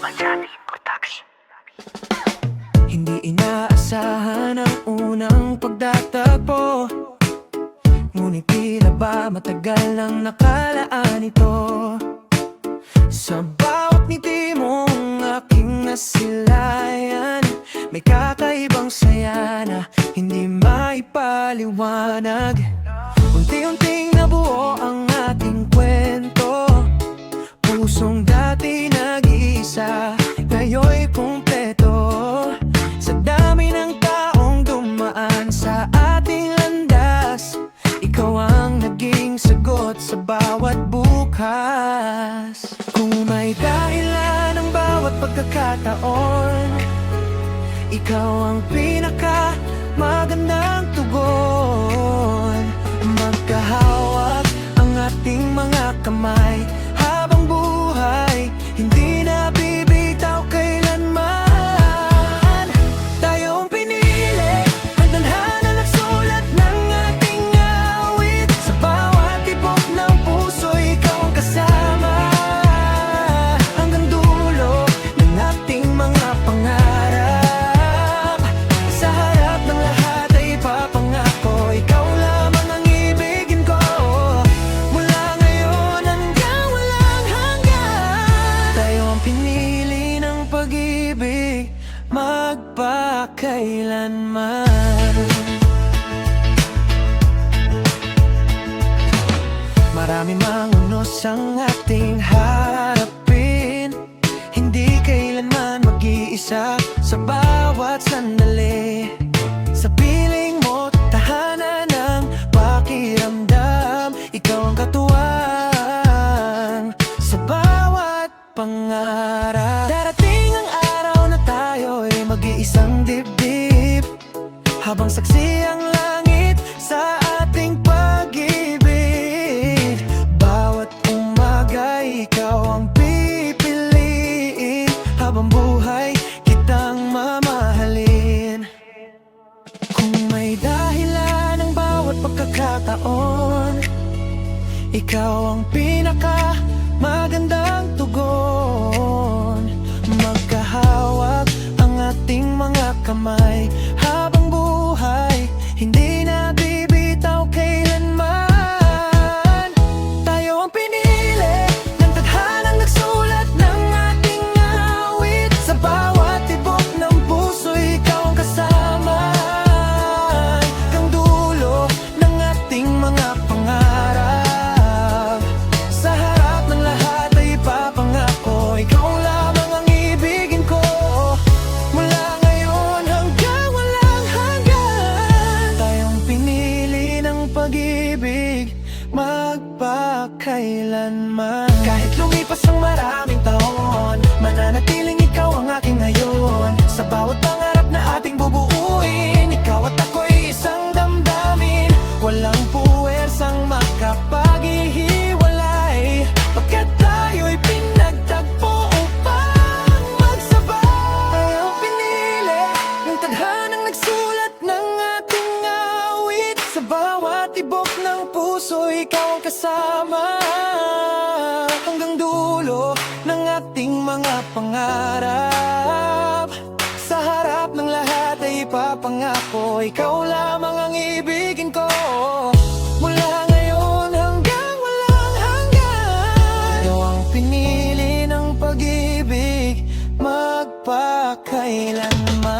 Majani Production. Hindi inaasahan ang unang pagdatagpo, ngunit tila ba matagal nang nakalaan ito. Sa bawat ngiti mong aking nasilayan, may kakaibang saya na hindi maipaliwanag. Unti-unting nabuo ang ating kwento, pusong dati nag-iisa, ngayon'y kumpleto. Sa dami ng taong dumaan sa ating landas, ikaw ang naging sagot sa bawat bukas. Kung may dahilan ang bawat pagkakataon, ikaw ang pinaka magandang tugon. Magkahawak ang ating mga kamay habang buhay, hindi na bibitaw kailanman. Tayo ang pinili, ang tadhana nagsulat ng ating awit. Sa bawat tibok ng puso, ikaw ang kasama, hanggang dulo ng ating mga pangarap. Sa harap ng lahat ay ipapangako, ikaw lamang ang ibigin ko, mula ngayon hanggang walang hanggan. Tayo ang pinili ng pag-ibig, magpakailanman. Marami mang unos ang ating harapin, hindi kailanman mag-iisa sa bawat sandali. Sa piling mo, tahanan ng pakiramdam, ikaw ang katuwang sa bawat pangarap. Darating ang araw na tayo ay mag-iisang dibdib, habang saksi ang langit sa ating pag-ibig. Bawat umaga ikaw ang pipiliin, habang buhay kitang mamahalin. Kung may dahilan ang bawat pagkakataon, ikaw ang pinaka magandang tugon. Magkahawak ang ating mga kamay habang buhay, hindi na bibitaw kailanman. Tayo ang pinili ng tadhanang nagsulat ng ating awit. Sa bawat tibok ng puso, ikaw ang kasama, hanggang dulo ng ating mga pangarap. Sa harap ng lahat ay ipapangako, ikaw lamang ang ibigin ko, mula ngayon hanggang walang hanggan. Tayong pinili ng pag-ibig, magpakailanman. Kahit lumipas ang maraming taon, mananatiling ikaw ang aking ngayon. Sa bawat pangarap na ating bubuuin, ikaw at ako'y isang damdamin. Walang puwersang makapaghihiwalay, pagkat tayo'y pinagtagpo upang magsabay. Ang pinili ng tadhanang nagsulat ng ating awit. Sa bawat tibok ng puso, ikaw ang kasama, hanggang dulo ng ating mga pangarap. Sa harap ng lahat ay ipapangako, ikaw lamang ang ibigin ko, mula ngayon hanggang walang hanggan. Ikaw ang pinili ng pag-ibig, magpakailanman.